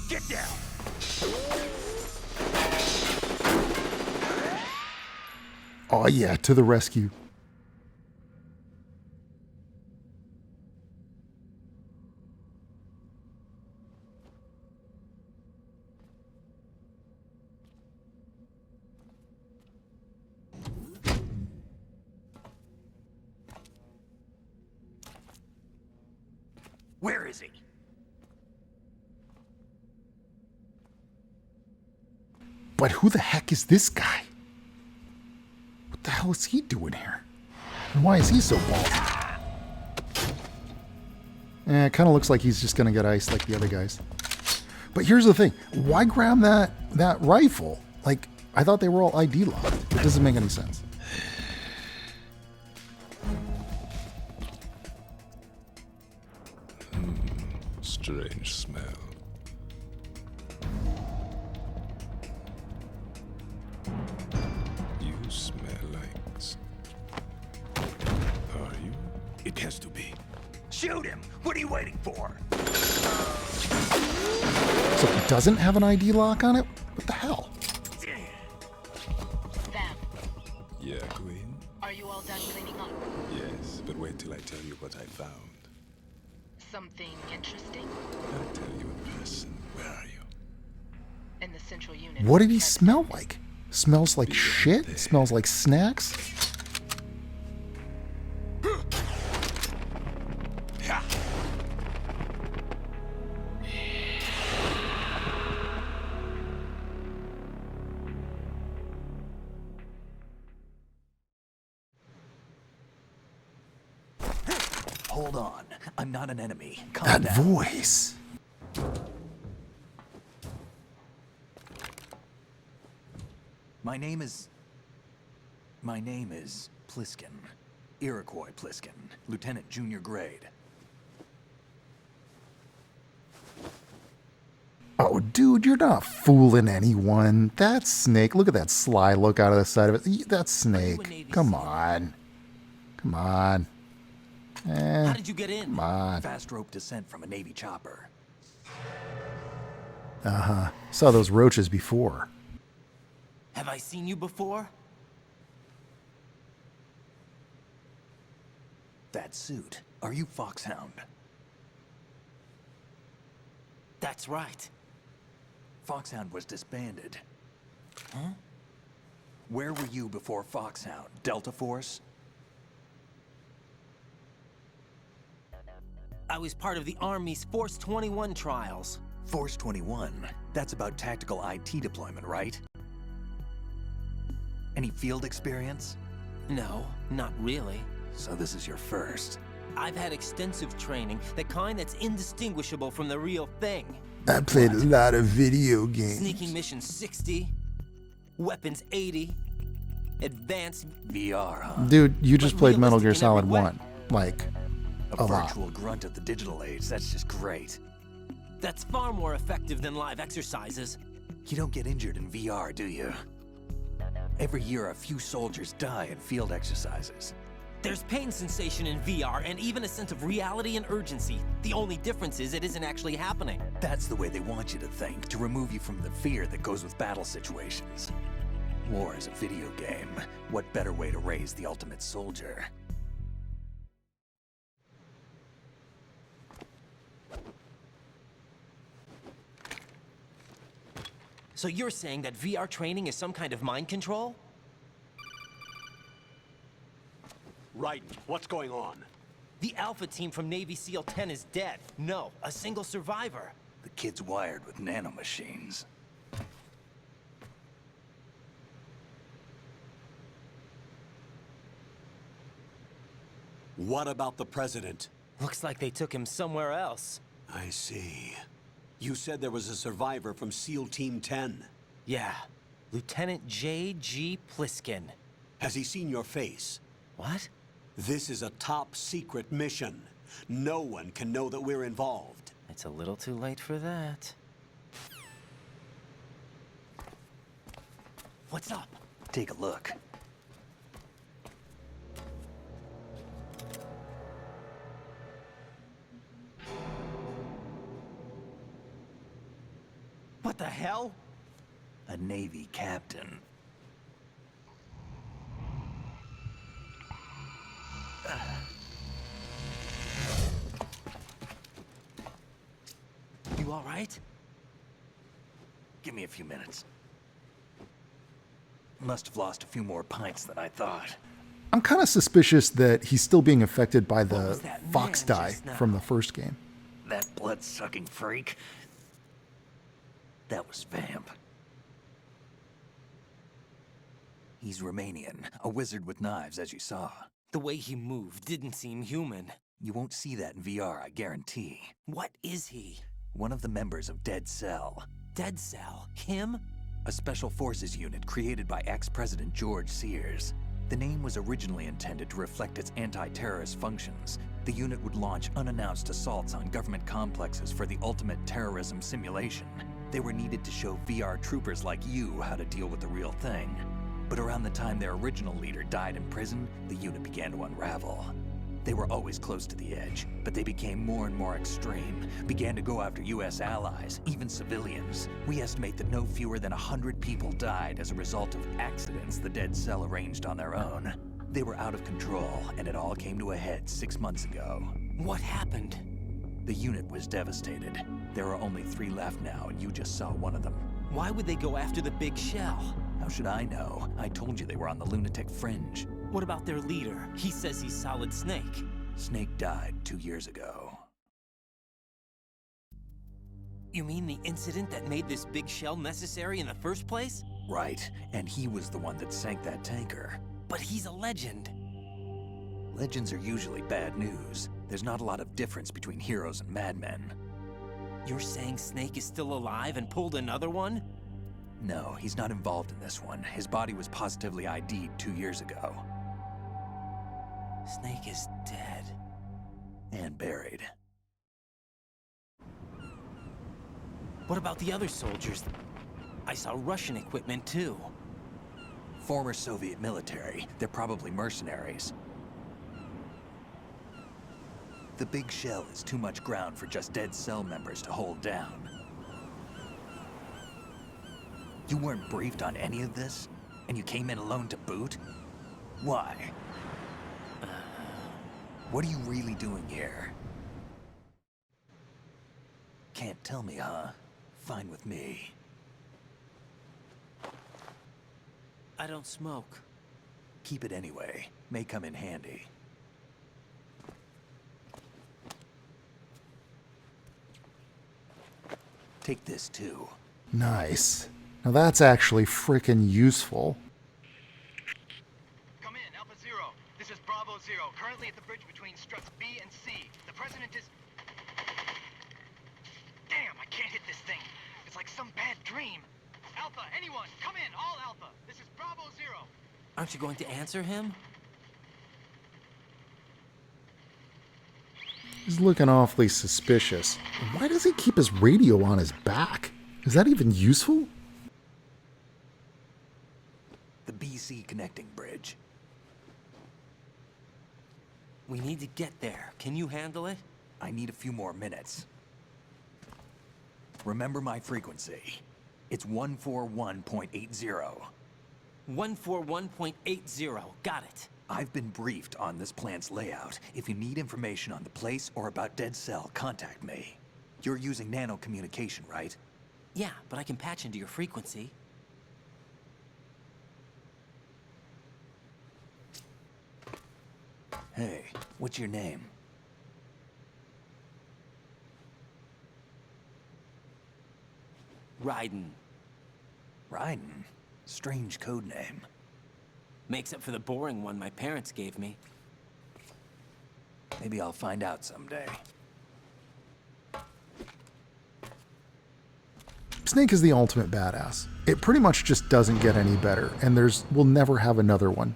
Get down!
Oh yeah, to the rescue.
Where is he?
But who the heck is this guy? What the hell is he doing here? And why is he so ballsy? It kind of looks like he's just going to get iced like the other guys. But here's the thing. Why grab that rifle? Like, I thought they were all ID locked. It doesn't make any sense.
Strange smell. You smell like... Are you?
It has to be. Shoot him! What are you waiting for?
So he doesn't have an ID lock on it? What the hell?
Vamp,
Yeah, Queen?
are you all done cleaning up?
Yes, but wait till I tell you what I found.
Something interesting?
I'll tell you in person. Where are you?
In the central unit.
What did he smell like? Smells like shit? Smells like snacks?
Hold on. I'm not an enemy. Calm
That
down.
voice.
My name is Pliskin. Iroquois Pliskin. Lieutenant Junior Grade.
Oh, dude, you're not fooling anyone. That's Snake. Look at that sly look out of the side of it. That's Snake. Come on. Come on.
How did you get in?
Come on.
Fast rope descent from a Navy chopper.
Uh-huh. Saw those roaches before.
Have I seen you before?
That suit. Are you Foxhound?
That's right.
Foxhound was disbanded. Huh? Where were you before Foxhound? Delta Force?
I was part of the Army's Force 21 trials.
Force 21? That's about tactical IT deployment, right? Any field experience?
No, not really.
So this is your first.
I've had extensive training, the kind that's indistinguishable from the real thing.
I played a lot of video games.
Sneaking mission 60, weapons 80, advanced
VR, huh?
Dude, you just
But
played Metal
realistic
Gear
in
Solid
every way.
1. Like,
A
a lot.
virtual grunt of the digital age. That's just great.
That's far more effective than live exercises.
You don't get injured in VR, do you? Every year, a few soldiers die in field exercises.
There's pain sensation in VR and even a sense of reality and urgency. The only difference is it isn't actually happening.
That's the way they want you to think, to remove you from the fear that goes with battle situations. War is a video game. What better way to raise the ultimate soldier?
So you're saying that VR training is some kind of mind control?
Right. What's going on?
The Alpha team from Navy SEAL 10 is dead. No, a single survivor.
The kid's wired with nanomachines.
What about the president?
Looks like they took him somewhere else.
I see. You said there was a survivor from SEAL Team 10.
Yeah, Lieutenant J.G. Pliskin.
Has he seen your face?
What?
This is a top secret mission. No one can know that we're involved.
It's a little too late for that. What's up?
Take a look.
What the hell?
A Navy captain.
You all right?
Give me a few minutes. Must have lost a few more pints than I thought.
I'm kind of suspicious that he's still being affected by the
was that
fox
man
dye
just now?
from the first game.
That blood-sucking freak. That was Vamp. He's Romanian, a wizard with knives, as you saw.
The way he moved didn't seem human.
You won't see that in VR, I guarantee.
What is he?
One of the members of Dead Cell.
Dead Cell? Him?
A special forces unit created by ex-President George Sears. The name was originally intended to reflect its anti-terrorist functions. The unit would launch unannounced assaults on government complexes for the ultimate terrorism simulation. They were needed to show VR troopers like you how to deal with the real thing. But around the time their original leader died in prison, the unit began to unravel. They were always close to the edge, but they became more and more extreme, began to go after US allies, even civilians. We estimate that no fewer than 100 people died as a result of accidents the Dead Cell arranged on their own. They were out of control, and it all came to a head 6 months ago.
What happened?
The unit was devastated. There are only 3 left now, and you just saw one of them.
Why would they go after the big shell?
How should I know? I told you they were on the lunatic fringe.
What about their leader? He says he's Solid Snake.
Snake died 2 years ago.
You mean the incident that made this big shell necessary in the first place?
Right, and he was the one that sank that tanker.
But he's a legend.
Legends are usually bad news. There's not a lot of difference between heroes and madmen.
You're saying Snake is still alive and pulled another one?
No, he's not involved in this one. His body was positively ID'd 2 years ago.
Snake is dead.
And buried.
What about the other soldiers? I saw Russian equipment too.
Former Soviet military. They're probably mercenaries. The big shell is too much ground for just Dead Cell members to hold down. You weren't briefed on any of this? And you came in alone to boot? Why? What are you really doing here? Can't tell me, huh? Fine with me.
I don't smoke.
Keep it anyway. May come in handy. Take this too.
Nice. Now that's actually freaking useful.
Come in, Alpha Zero. This is Bravo Zero, currently at the bridge between struts B and C. The president is... Damn, I can't hit this thing. It's like some bad dream. Alpha, anyone, come in, all Alpha. This is Bravo Zero.
Aren't you going to answer him?
He's looking awfully suspicious. Why does he keep his radio on his back? Is that even useful?
The BC connecting bridge.
We need to get there. Can you handle it?
I need a few more minutes. Remember my frequency. It's 141.80.
141.80. Got it.
I've been briefed on this plant's layout. If you need information on the place or about Dead Cell, contact me. You're using nano communication, right?
Yeah, but I can patch into your frequency.
Hey, what's your name?
Raiden.
Raiden? Strange code name.
Makes up for the boring one my parents gave me.
Maybe I'll find out someday.
Snake is the ultimate badass. It pretty much just doesn't get any better, and we'll never have another one.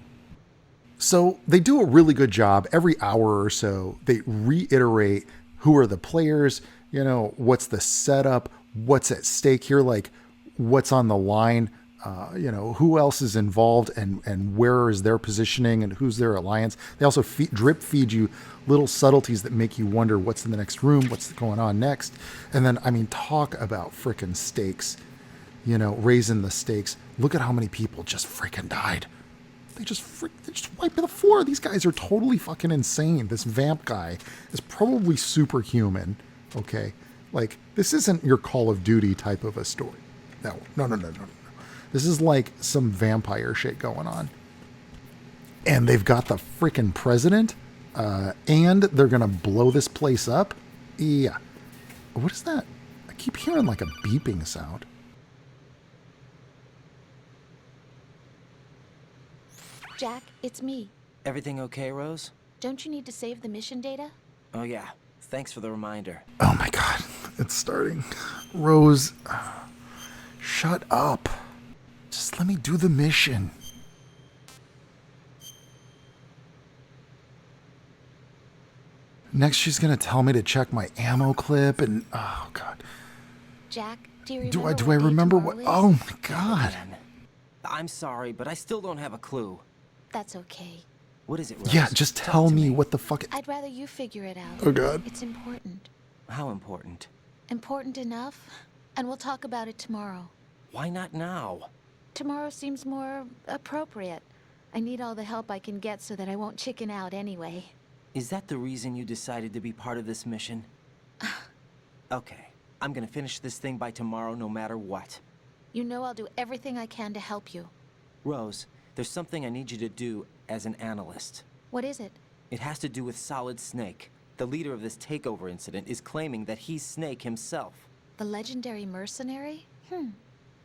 So they do a really good job. Every hour or so, they reiterate who are the players, what's the setup, what's at stake here, like what's on the line, who else is involved and where is their positioning and who's their alliance. They also drip feed you little subtleties that make you wonder what's in the next room, what's going on next. And then, talk about frickin' stakes, raising the stakes. Look at how many people just frickin' died. They just wiped the floor. These guys are totally fucking insane. This vamp guy is probably superhuman, okay? Like, this isn't your Call of Duty type of a story. No. This is like some vampire shit going on. And they've got the freaking president, and they're going to blow this place up? Yeah. What is that? I keep hearing like a beeping sound.
Jack, it's me.
Everything okay, Rose?
Don't you need to save the mission data?
Oh yeah. Thanks for the reminder.
Oh my god. It's starting. Rose, shut up. Just let me do the mission. Next, she's gonna tell me to check my ammo clip and... Oh, God.
Jack, do you remember
Do I remember what... Oh, my God.
Man. I'm sorry, but I still don't have a clue.
That's okay.
What is it, Rose?
Yeah, just tell me what the fuck...
I'd rather you figure it out.
Oh, God.
It's important.
How important?
Important enough. And we'll talk about it tomorrow.
Why not now?
Tomorrow seems more appropriate. I need all the help I can get so that I won't chicken out anyway.
Is that the reason you decided to be part of this mission? Okay. I'm gonna finish this thing by tomorrow no matter what.
You know I'll do everything I can to help you.
Rose, there's something I need you to do as an analyst.
What is it?
It has to do with Solid Snake. The leader of this takeover incident is claiming that he's Snake himself.
The legendary mercenary?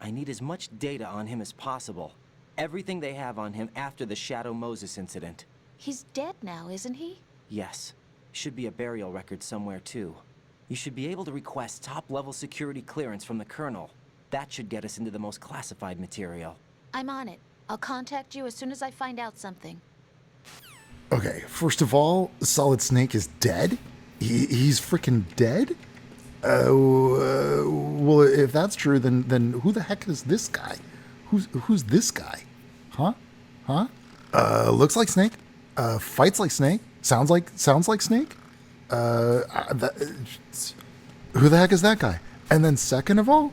I need as much data on him as possible. Everything they have on him after the Shadow Moses incident.
He's dead now, isn't he?
Yes. Should be a burial record somewhere, too. You should be able to request top-level security clearance from the Colonel. That should get us into the most classified material.
I'm on it. I'll contact you as soon as I find out something.
Okay, first of all, Solid Snake is dead? He's freaking dead? Well, if that's true, then who the heck is this guy? Who's this guy? Huh? Looks like Snake. Fights like Snake. Sounds like Snake. Who the heck is that guy? And then second of all,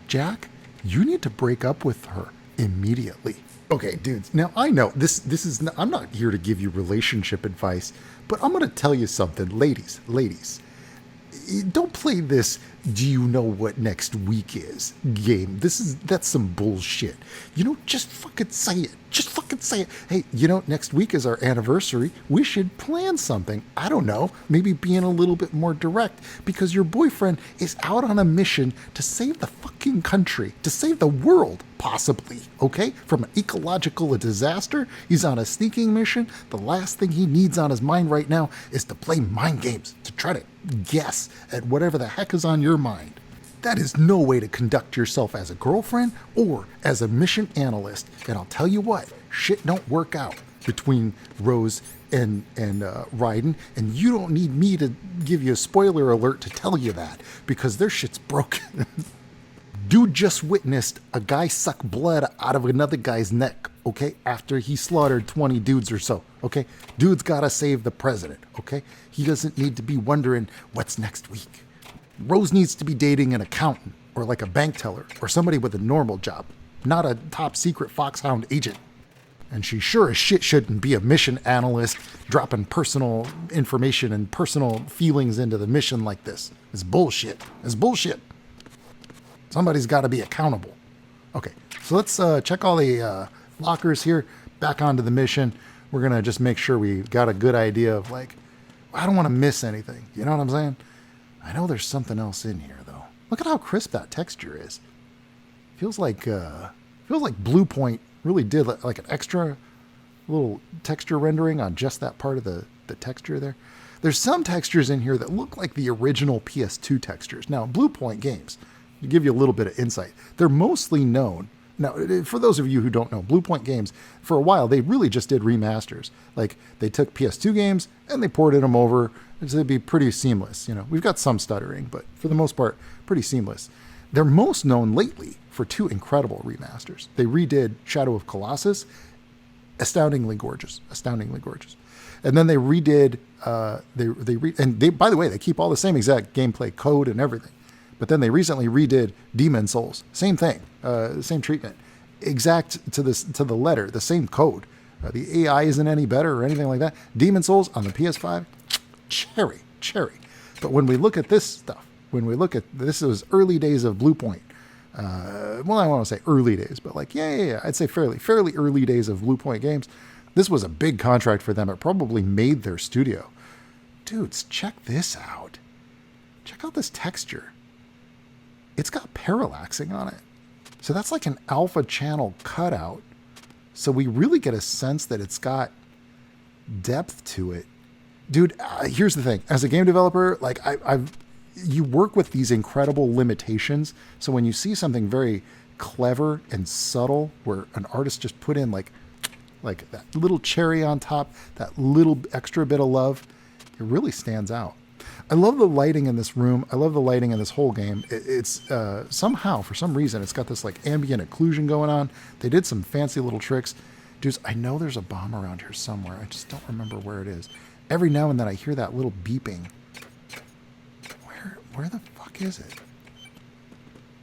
Jack, you need to break up with her immediately. Okay, dudes. Now I know this is not, I'm not here to give you relationship advice, but I'm going to tell you something, ladies. don't play this do you know what next week is game. That's some bullshit. Just fucking say it. Just fucking say it. Hey, next week is our anniversary. We should plan something. I don't know, maybe being a little bit more direct, because your boyfriend is out on a mission to save the fucking country, to save the world, possibly, okay? From an ecological disaster. He's on a sneaking mission. The last thing he needs on his mind right now is to play mind games, to try to guess at whatever the heck is on your mind. That is no way to conduct yourself as a girlfriend or as a mission analyst. And I'll tell you what, shit don't work out between Rose and Raiden. And you don't need me to give you a spoiler alert to tell you that, because their shit's broken. Dude just witnessed a guy suck blood out of another guy's neck, okay? After he slaughtered 20 dudes or so, okay? Dude's gotta save the president, okay? He doesn't need to be wondering what's next week. Rose needs to be dating an accountant, or like a bank teller, or somebody with a normal job, not a top secret foxhound agent. And she sure as shit shouldn't be a mission analyst dropping personal information and personal feelings into the mission like this. It's bullshit. It's bullshit. Somebody's got to be accountable. Okay, so let's check all the lockers here, back onto the mission. We're going to just make sure we got a good idea of, like, I don't want to miss anything. You know what I'm saying? I know there's something else in here, though. Look at how crisp that texture is. Feels like Blue Point really did like an extra little texture rendering on just that part of the texture there. There's some textures in here that look like the original PS2 textures. Now, Blue Point games, to give you a little bit of insight, they're mostly known. Now, for those of you who don't know, Blue Point games, for a while, they really just did remasters. Like, they took PS2 games and they ported them over. It'd be pretty seamless. We've got some stuttering, but for the most part, pretty seamless. They're most known lately for two incredible remasters. They redid Shadow of Colossus, astoundingly gorgeous. And then they redid, by the way, they keep all the same exact gameplay code and everything. But then they recently redid Demon Souls. Same thing, same treatment, exact to the letter, the same code. The AI isn't any better or anything like that. Demon Souls on the PS5, cherry. But when we look at this stuff, this was early days of Blue Point. Well, I want to say early days, but like, yeah, I'd say fairly early days of Blue Point games. This was a big contract for them. It probably made their studio. Dudes, check this out. Check out this texture. It's got parallaxing on it. So that's like an alpha channel cutout. So we really get a sense that it's got depth to it. Dude, here's the thing. As a game developer, like you work with these incredible limitations. So when you see something very clever and subtle, where an artist just put in like that little cherry on top, that little extra bit of love, it really stands out. I love the lighting in this room. I love the lighting in this whole game. It's somehow, for some reason, it's got this like ambient occlusion going on. They did some fancy little tricks. Dudes, I know there's a bomb around here somewhere. I just don't remember where it is. Every now and then I hear that little beeping. Where the fuck is it?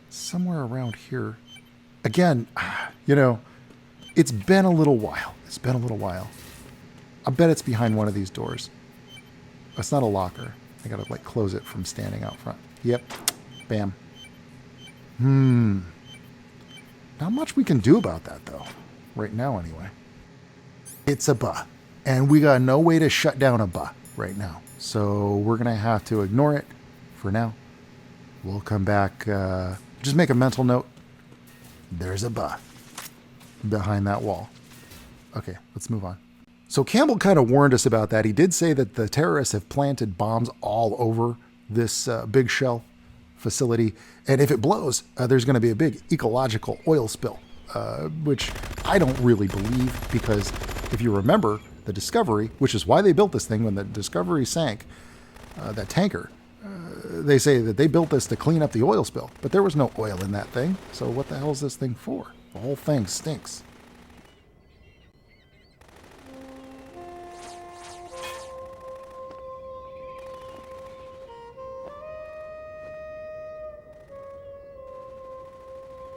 Somewhere around here. Again, it's been a little while. I bet it's behind one of these doors. It's not a locker. I gotta like close it from standing out front. Yep. Bam. Not much we can do about that though. Right now anyway. It's a buh. And we got no way to shut down a buh right now. So we're gonna have to ignore it for now. We'll come back, just make a mental note. There's a buh behind that wall. Okay, let's move on. So Campbell kind of warned us about that. He did say that the terrorists have planted bombs all over this big shell facility. And if it blows, there's going to be a big ecological oil spill, which I don't really believe, because if you remember the Discovery, which is why they built this thing, when the Discovery sank, that tanker, they say that they built this to clean up the oil spill, but there was no oil in that thing. So what the hell is this thing for? The whole thing stinks.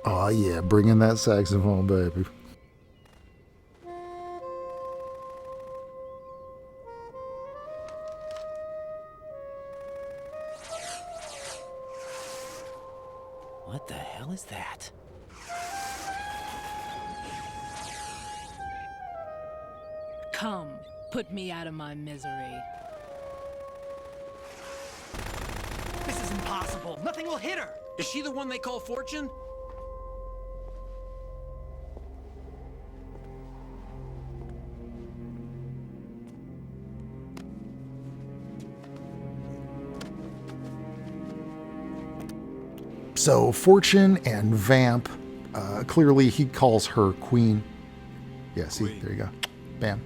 Oh yeah, bring in that saxophone, baby.
What the hell is that?
Come, put me out of my misery.
This is impossible. Nothing will hit her.
Is she the one they call Fortune?
So Fortune and Vamp, clearly he calls her Queen. Yeah, see, there you go. Bam.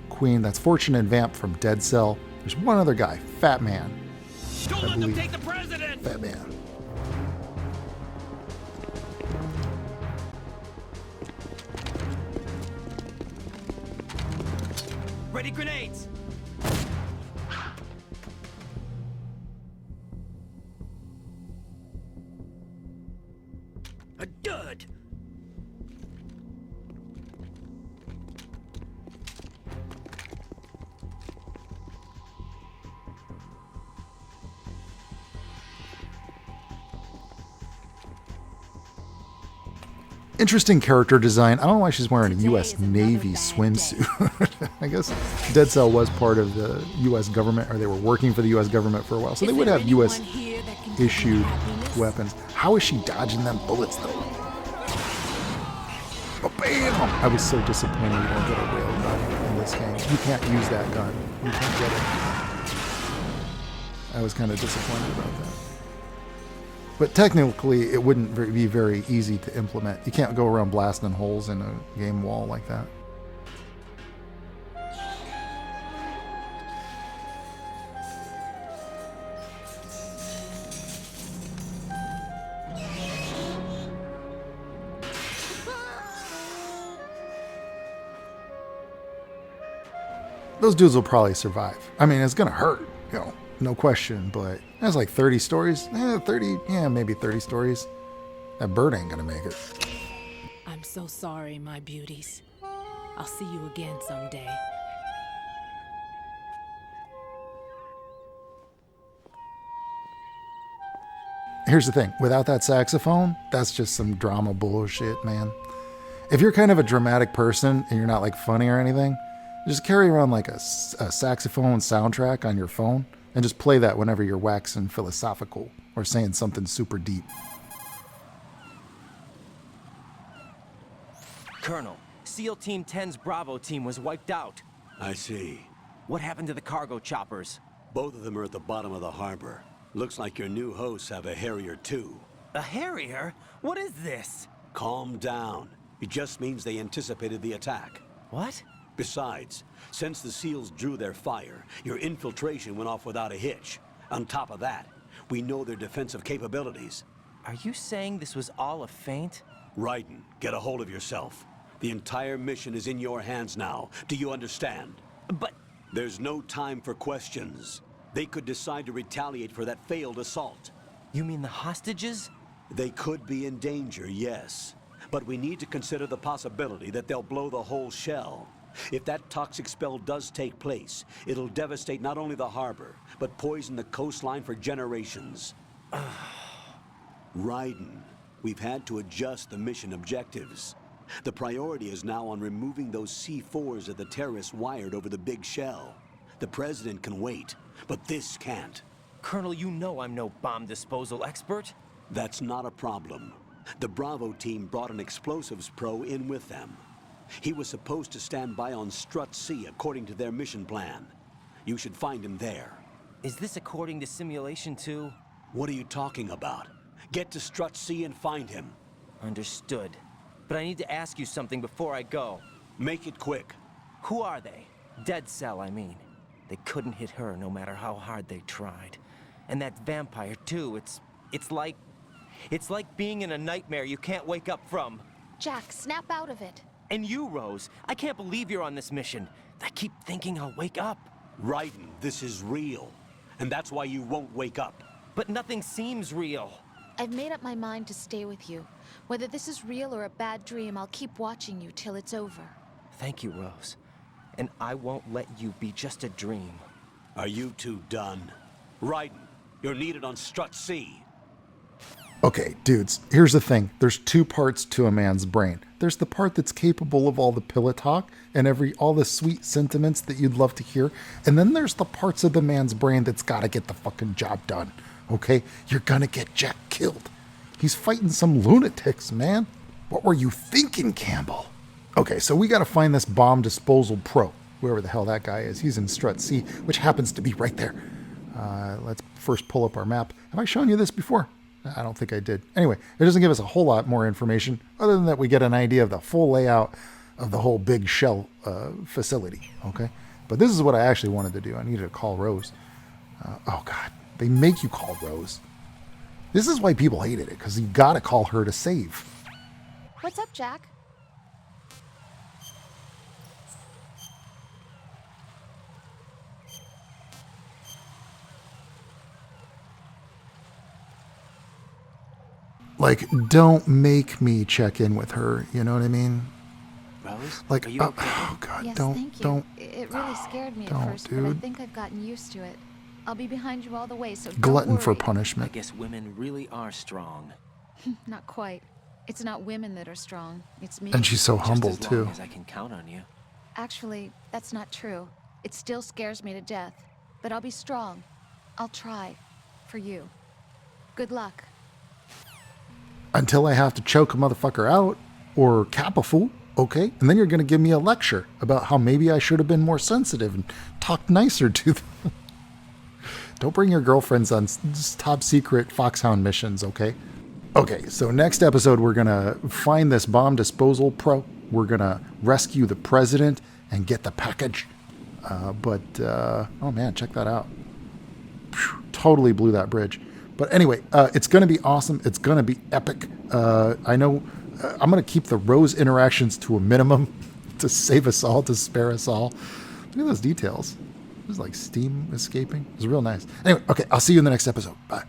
Queen, that's Fortune and Vamp from Dead Cell. There's one other guy, Fat Man.
Don't let them take the president!
Fat Man.
Ready grenades! A dud!
Interesting character design. I don't know why she's wearing a U.S. Navy swimsuit. I guess Dead Cell was part of the U.S. government, or they were working for the U.S. government for a while, so they would have U.S. issued weapons. How is she dodging them bullets, though? Oh, bam! I was so disappointed you don't get a rail gun in this game. You can't use that gun. You can't get it. I was kind of disappointed about that. But technically, it wouldn't be very easy to implement. You can't go around blasting holes in a game wall like that. Those dudes will probably survive. I mean, it's gonna hurt, you know, no question, but that's like 30 stories. 30, yeah, maybe 30 stories. That bird ain't gonna make it.
I'm so sorry, my beauties. I'll see you again someday.
Here's the thing, without that saxophone, that's just some drama bullshit, man. If you're kind of a dramatic person and you're not like funny or anything, just carry around like a saxophone soundtrack on your phone and just play that whenever you're waxing philosophical or saying something super deep.
Colonel, SEAL Team 10's Bravo team was wiped out.
I see.
What happened to the cargo choppers?
Both of them are at the bottom of the harbor. Looks like your new hosts have a Harrier too.
A Harrier? What is this?
Calm down. It just means they anticipated the attack.
What?
Besides, since the SEALs drew their fire, your infiltration went off without a hitch. On top of that, we know their defensive capabilities.
Are you saying this was all a feint?
Raiden, get a hold of yourself. The entire mission is in your hands now. Do you understand?
But...
There's no time for questions. They could decide to retaliate for that failed assault.
You mean the hostages?
They could be in danger, yes. But we need to consider the possibility that they'll blow the whole shell. If that toxic spell does take place, it'll devastate not only the harbor, but poison the coastline for generations. Raiden, we've had to adjust the mission objectives. The priority is now on removing those C4s that the terrorists wired over the big shell. The president can wait, but this can't.
Colonel, you know I'm no bomb disposal expert.
That's not a problem. The Bravo team brought an explosives pro in with them. He was supposed to stand by on Strut C according to their mission plan. You should find him there.
Is this according to Simulation 2?
What are you talking about? Get to Strut C and find him.
Understood. But I need to ask you something before I go.
Make it quick.
Who are they? Dead Cell, I mean. They couldn't hit her no matter how hard they tried. And that vampire, too, it's like being in a nightmare you can't wake up from.
Jack, snap out of it.
And you, Rose, I can't believe you're on this mission. I keep thinking I'll wake up.
Raiden, this is real. And that's why you won't wake up.
But nothing seems real.
I've made up my mind to stay with you. Whether this is real or a bad dream, I'll keep watching you till it's over.
Thank you, Rose. And I won't let you be just a dream.
Are you two done? Raiden, you're needed on Strut C.
Okay, dudes, here's the thing. There's two parts to a man's brain. There's the part that's capable of all the pillow talk and all the sweet sentiments that you'd love to hear. And then there's the parts of the man's brain that's got to get the fucking job done. Okay? You're gonna get Jack killed. He's fighting some lunatics, man. What were you thinking, Campbell? Okay, so we got to find this bomb disposal pro, whoever the hell that guy is. He's in Strut C, which happens to be right there. Let's first pull up our map. Have I shown you this before? I don't think I did. Anyway, it doesn't give us a whole lot more information, other than that we get an idea of the full layout of the whole big shell facility, okay? But this is what I actually wanted to do. I needed to call Rose. Oh, God. They make you call Rose. This is why people hated it, because you got to call her to save.
What's up, Jack?
Like, don't make me check in with her. You know what I mean?
Rose,
like,
are you
oh God,
yes,
don't,
thank you.
don't.
It really scared me at
don't,
first,
dude.
but I think I've gotten used to it. I'll be behind you all the way, so
Glutton
don't
for
worry.
punishment.
I guess women really are strong.
Not quite. It's not women that are strong. It's me.
And she's so humble
Just as
too.
long as I can count on you.
Actually, that's not true. It still scares me to death. But I'll be strong. I'll try. For you. Good luck.
Until I have to choke a motherfucker out or cap a fool, okay? And then you're going to give me a lecture about how maybe I should have been more sensitive and talked nicer to them. Don't bring your girlfriends on top secret Foxhound missions, okay? Okay, so next episode we're going to find this bomb disposal pro. We're going to rescue the president and get the package. Oh man, check that out. Phew, totally blew that bridge. But anyway, it's going to be awesome. It's going to be epic. I know I'm going to keep the Rose interactions to a minimum to save us all, to spare us all. Look at those details. There's like steam escaping. It's real nice. Anyway, okay, I'll see you in the next episode. Bye.